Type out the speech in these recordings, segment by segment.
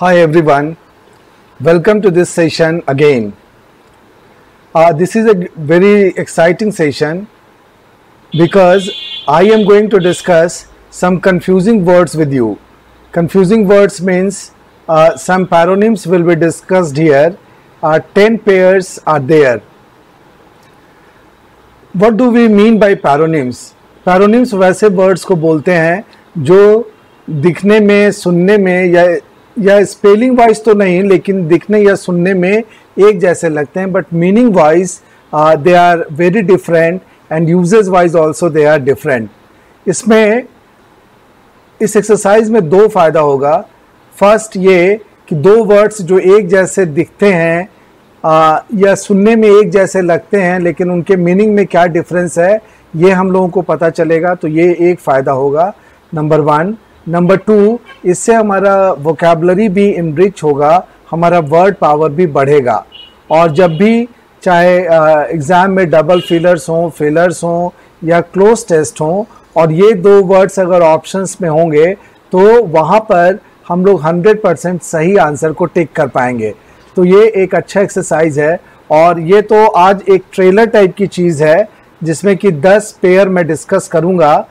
Hi everyone, welcome to this session again. This is a very exciting session because I am going to discuss some confusing words with you. Confusing words means some paronyms will be discussed here. 10 pairs are there. What do we mean by paronyms? Paronyms वैसे words को बोलते हैं जो दिखने में, सुनने में या स्पेलिंग वाइज तो नहीं लेकिन दिखने या सुनने में एक जैसे लगते हैं, but meaning wise they are very different and uses wise also they are different. इसमें इस एक्सरसाइज में दो फायदा होगा. फर्स्ट ये कि दो वर्ड्स जो एक जैसे दिखते हैं या सुनने में एक जैसे लगते हैं लेकिन उनके मीनिंग में क्या डिफरेंस है ये हम लोगों को पता चलेगा, तो ये एक फ़ायदा होगा, नंबर 1. नंबर 2, इससे हमारा वोकैबुलरी भी इनरिच होगा, हमारा वर्ड पावर भी बढ़ेगा. और जब भी चाहे एग्ज़ाम में डबल फिलर्स हों या क्लोज टेस्ट हों और ये दो वर्ड्स अगर ऑप्शंस में होंगे तो वहाँ पर हम लोग 100% सही आंसर को टिक कर पाएंगे. तो ये एक अच्छा एक्सरसाइज है और ये तो आज एक ट्रेलर टाइप की चीज़ है जिसमें कि 10 पेयर मैं डिस्कस करूँगा,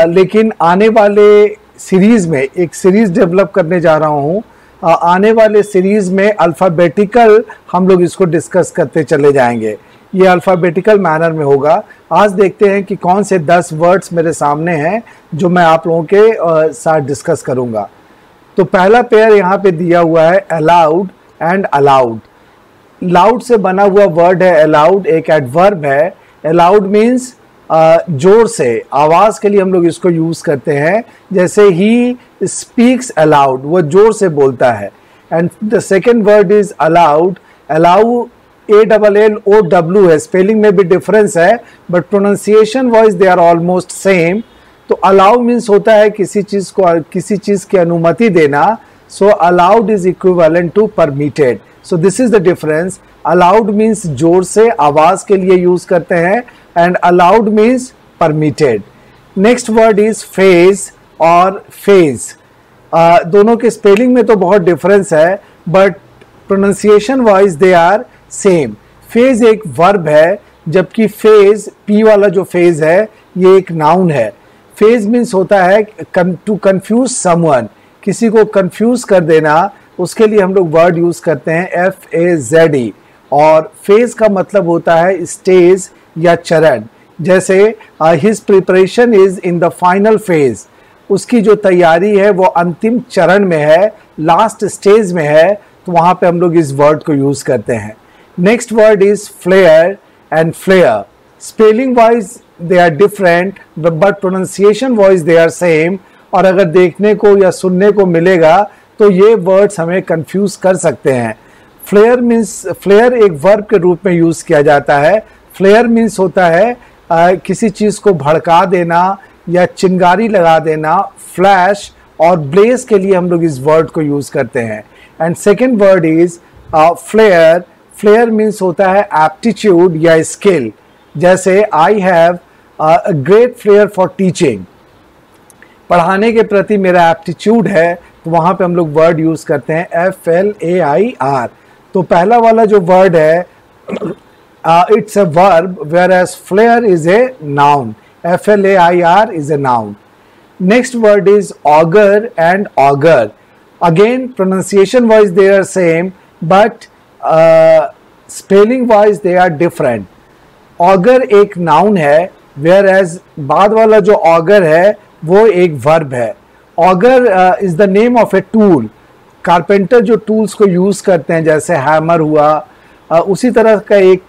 लेकिन आने वाले सीरीज़ में एक सीरीज़ डेवलप करने जा रहा हूँ. आने वाले सीरीज़ में अल्फ़ाबेटिकल हम लोग इसको डिस्कस करते चले जाएंगे. ये अल्फ़ाबेटिकल मैनर में होगा. आज देखते हैं कि कौन से 10 वर्ड्स मेरे सामने हैं जो मैं आप लोगों के साथ डिस्कस करूँगा. तो पहला पेयर यहाँ पे दिया हुआ है अलाउड एंड अलाउड. लाउड से बना हुआ वर्ड है अलाउड, एक एडवर्ब है. अलाउड मीन्स जोर से, आवाज़ के लिए हम लोग इसको यूज़ करते हैं. जैसे ही स्पीक्स अलाउड, वो जोर से बोलता है. And the second word is allowed. Allow ALLOW है, स्पेलिंग में भी डिफरेंस है but pronunciation wise they are almost same. तो अलाउ मीन्स होता है किसी चीज़ की अनुमति देना. So allowed is equivalent to permitted. So this is the difference. Allowed means जोर से, आवाज़ के लिए यूज़ करते हैं, and allowed means permitted. Next word is phase और phase. दोनों के स्पेलिंग में तो बहुत डिफरेंस है but pronunciation wise they are same. Faze एक वर्ब है जबकि फेज, पी वाला जो फेज है ये एक नाउन है. फेज मीन्स होता है टू कंफ्यूज समवन, किसी को कंफ्यूज कर देना, उसके लिए हम लोग वर्ड यूज करते हैं FAZE. और फेज का मतलब होता है स्टेज या चरण. जैसे his preparation is in the final phase, उसकी जो तैयारी है वो अंतिम चरण में है, लास्ट स्टेज में है, तो वहाँ पे हम लोग इस वर्ड को यूज़ करते हैं. Next word is flair and flare. Spelling wise they are different but pronunciation wise they are same. और अगर देखने को या सुनने को मिलेगा तो ये वर्ड्स हमें कंफ्यूज कर सकते हैं. फ्लेयर मीन्स, फ्लेयर एक वर्ब के रूप में यूज़ किया जाता है. फ्लेयर मीन्स होता है किसी चीज़ को भड़का देना या चिंगारी लगा देना. फ्लैश और ब्लेज के लिए हम लोग इस वर्ड को यूज़ करते हैं. And second word is flair. Flair means होता है एप्टीट्यूड या स्किल. जैसे I have a great flair for teaching, पढ़ाने के प्रति मेरा एप्टीट्यूड है, तो वहाँ पे हम लोग वर्ड यूज़ करते हैं FLAIR. तो पहला वाला जो वर्ड है it's a verb whereas flair is a noun. FLAIR is a noun. Next word is augur and augur. Again pronunciation wise they are same but spelling wise they are different. augur एक noun है whereas बाद वाला जो augur है वो एक verb है. augur is the name of a tool. Carpenter जो टूल्स को यूज़ करते हैं जैसे हैमर हुआ, उसी तरह का एक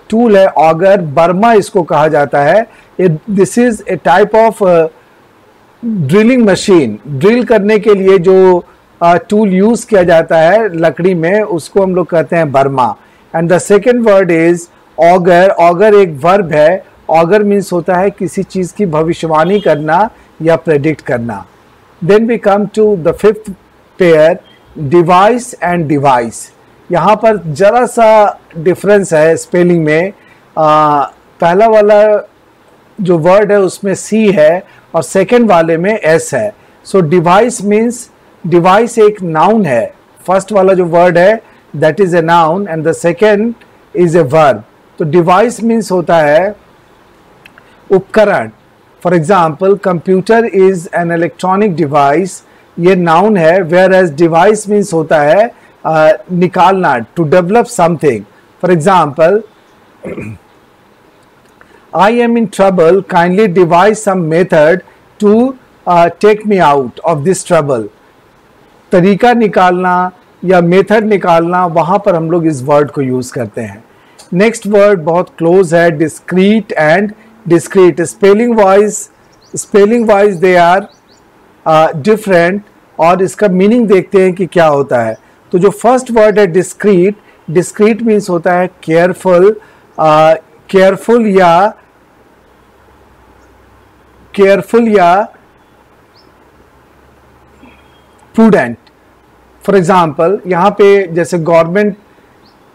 टूल है ऑगर. बर्मा इसको कहा जाता है. This is a type of drilling machine. Drill करने के लिए जो टूल यूज़ किया जाता है लकड़ी में उसको हम लोग कहते हैं Burma. And the second word is auger. Auger एक वर्ब है. ऑगर मीन्स होता है किसी चीज़ की भविष्यवाणी करना या प्रेडिक्ट करना. Then we come to the fifth pair, device and devise. यहाँ पर जरा सा डिफरेंस है स्पेलिंग में. पहला वाला जो वर्ड है उसमें C है और सेकंड वाले में S है. सो डिवाइस मीन्स, डिवाइस एक नाउन है, फर्स्ट वाला जो वर्ड है that is a noun and the second is a verb. तो डिवाइस मीन्स होता है उपकरण। For example computer is an electronic device, ये नाउन है, वेयर एज डिवाइस मीन्स होता है निकालना, to develop something. For example I am in trouble, kindly devise some method to take me out of this trouble। तरीका निकालना या method निकालना, वहां पर हम लोग इस वर्ड को यूज करते हैं। नेक्स्ट वर्ड बहुत क्लोज है, discrete and discreet. Spelling wise they are different, और इसका मीनिंग देखते हैं कि क्या होता है। तो जो फर्स्ट वर्ड है डिस्क्रीट, डिस्क्रीट मीन्स होता है केयरफुल, केयरफुल या प्रूडेंट। फॉर एग्जाम्पल यहाँ पे जैसे गवर्नमेंट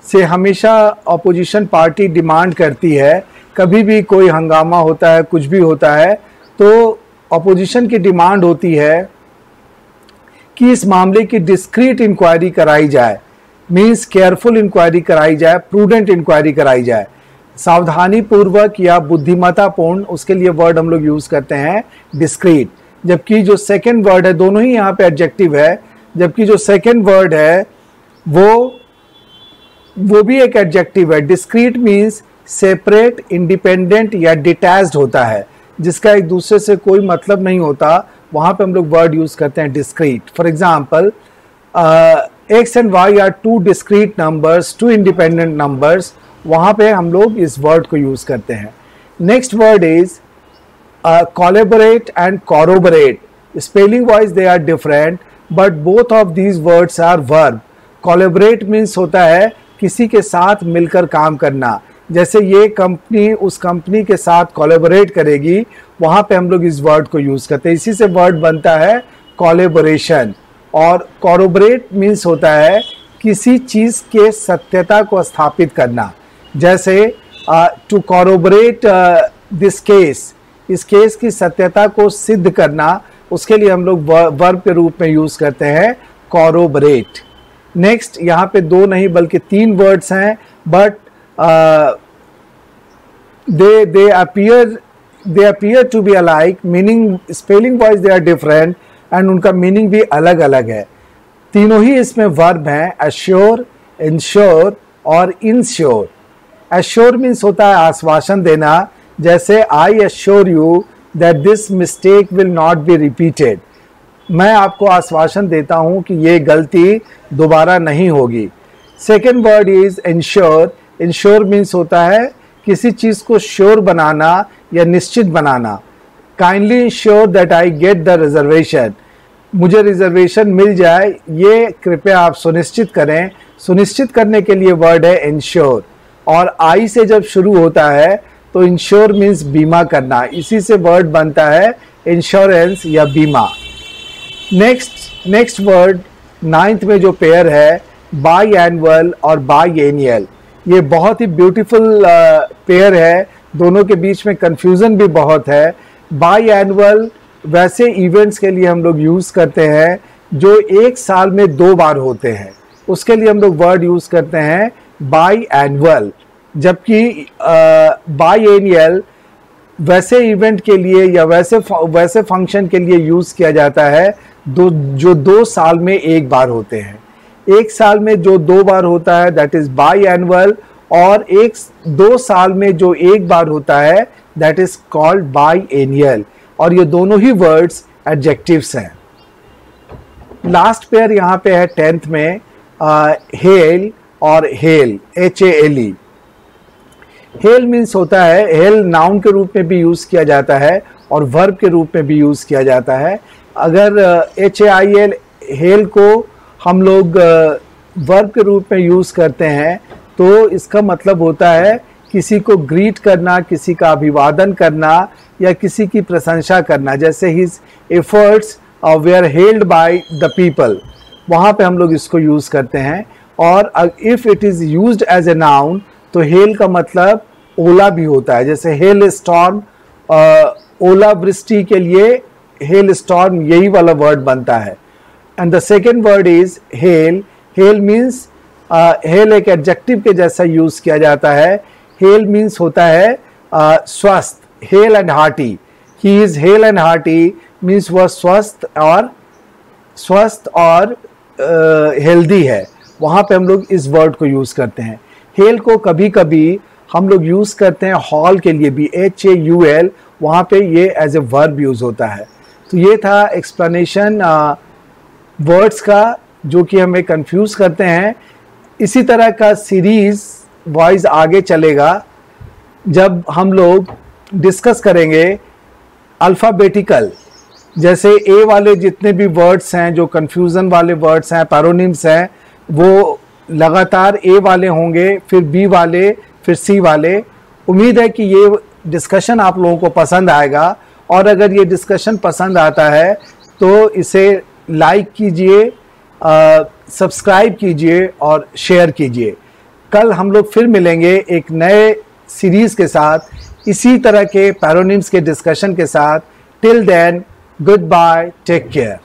से हमेशा अपोजिशन पार्टी डिमांड करती है, कभी भी कोई हंगामा होता है, कुछ भी होता है, तो अपोजिशन की डिमांड होती है कि इस मामले की डिस्क्रीट इंक्वायरी कराई जाए, मीन्स केयरफुल इंक्वायरी कराई जाए, प्रूडेंट इंक्वायरी कराई जाए, सावधानी पूर्वक या बुद्धिमत्तापूर्ण, उसके लिए वर्ड हम लोग यूज करते हैं डिस्क्रीट। जबकि जो सेकंड वर्ड है, दोनों ही यहाँ पे एडजेक्टिव है, जबकि जो सेकंड वर्ड है वो भी एक एडजेक्टिव है। डिस्क्रीट मीन्स सेपरेट, इंडिपेंडेंट या डिटैच्ड होता है, जिसका एक दूसरे से कोई मतलब नहीं होता, वहां पे हम लोग वर्ड यूज करते हैं discrete. For example x and y are two discrete numbers, two independent numbers, वहां पे हम लोग इस वर्ड को यूज करते हैं। Next word is collaborate and corroborate. Spelling wise they are different but both of these words are verb. Collaborate means होता है किसी के साथ मिलकर काम करना, जैसे ये कंपनी उस कंपनी के साथ कोलैबोरेट करेगी, वहां पे हम लोग इस वर्ड को यूज करते हैं, इसी से वर्ड बनता है कोलैबोरेशन। और कोरोबोरेट मीन्स होता है किसी चीज के सत्यता को स्थापित करना, जैसे टू कोरोबोरेट दिस केस, इस केस की सत्यता को सिद्ध करना, उसके लिए हम लोग वर्ब के रूप में यूज करते हैं कोरोबोरेट। नेक्स्ट यहाँ पे दो नहीं बल्कि तीन वर्ड्स हैं, but they appear to be alike, meaning spelling wise they are different and उनका मीनिंग भी अलग अलग है। तीनों ही इसमें वर्ब हैं, assure, ensure और insure। assure मीन्स होता है आश्वासन देना, जैसे I assure you that this mistake will not be repeated। मैं आपको आश्वासन देता हूं कि ये गलती दोबारा नहीं होगी। Second word is ensure। ensure means होता है किसी चीज को श्योर बनाना या निश्चित बनाना। Kindly ensure that I get the reservation, मुझे रिजर्वेशन मिल जाए, ये कृपया आप सुनिश्चित करें। सुनिश्चित करने के लिए वर्ड है इंश्योर, और आई से जब शुरू होता है तो इंश्योर मीन्स बीमा करना, इसी से वर्ड बनता है इंश्योरेंस या बीमा। नेक्स्ट वर्ड नाइन्थ में जो पेयर है बाई एनुअल और बाई एनियल, ये बहुत ही ब्यूटीफुल पेयर है, दोनों के बीच में कंफ्यूजन भी बहुत है। बाई एनुअल वैसे इवेंट्स के लिए हम लोग यूज करते हैं जो एक साल में 2 बार होते हैं, उसके लिए हम लोग वर्ड यूज करते हैं बाई एनुअल। जबकि बाई एनियल वैसे इवेंट के लिए या वैसे फंक्शन के लिए यूज किया जाता है जो 2 साल में 1 बार होते हैं। एक साल में जो 2 बार होता है दैट इज बाई एनुअल, और 2 साल में जो 1 बार होता है दैट इज कॉल्ड बाई एनियल, और ये दोनों ही वर्ड्स एडजेक्टिव्स हैं। लास्ट पेयर यहाँ पे है 10th में हेल और हेल, HALE। हेल मीन्स होता है, हेल नाउन के रूप में भी यूज किया जाता है और वर्ब के रूप में भी यूज किया जाता है। अगर HAIL हेल को हम लोग वर्ब के रूप में यूज करते हैं तो इसका मतलब होता है किसी को ग्रीट करना, किसी का अभिवादन करना या किसी की प्रशंसा करना, जैसे his efforts were hailed by the people, वहाँ पे हम लोग इसको यूज करते हैं। और if it is used as a noun तो हेल का मतलब ओला भी होता है, जैसे हेल स्टॉर्म, ओला वृष्टि के लिए हेल स्टॉर्म यही वाला वर्ड बनता है। And the second word is hello. Hello means hello एक एडजेक्टिव के जैसा यूज किया जाता है। हेल मीन्स होता है स्वस्थ, hello and hearty. He is hello and hearty means वह स्वस्थ और हेल्दी है। वहाँ पे हम लोग इस वर्ड को यूज करते हैं। हेल को कभी कभी हम लोग यूज करते हैं हॉल के लिए भी, HAUL, वहाँ पे ये एज ए वर्ब यूज होता है। तो ये था एक्सप्लेनेशन वर्ड्स का जो कि हमें कंफ्यूज करते हैं। इसी तरह का सीरीज वाइज आगे चलेगा जब हम लोग डिस्कस करेंगे अल्फ़ाबेटिकल, जैसे ए वाले जितने भी वर्ड्स हैं जो कंफ्यूजन वाले वर्ड्स हैं, पैरोनिम्स हैं, वो लगातार ए वाले होंगे, फिर बी वाले, फिर सी वाले। उम्मीद है कि ये डिस्कशन आप लोगों को पसंद आएगा, और अगर ये डिस्कशन पसंद आता है तो इसे लाइक कीजिए, सब्सक्राइब कीजिए और शेयर कीजिए। कल हम लोग फिर मिलेंगे एक नए सीरीज के साथ, इसी तरह के पैरोनिम्स के डिस्कशन के साथ। Till then, goodbye, take care.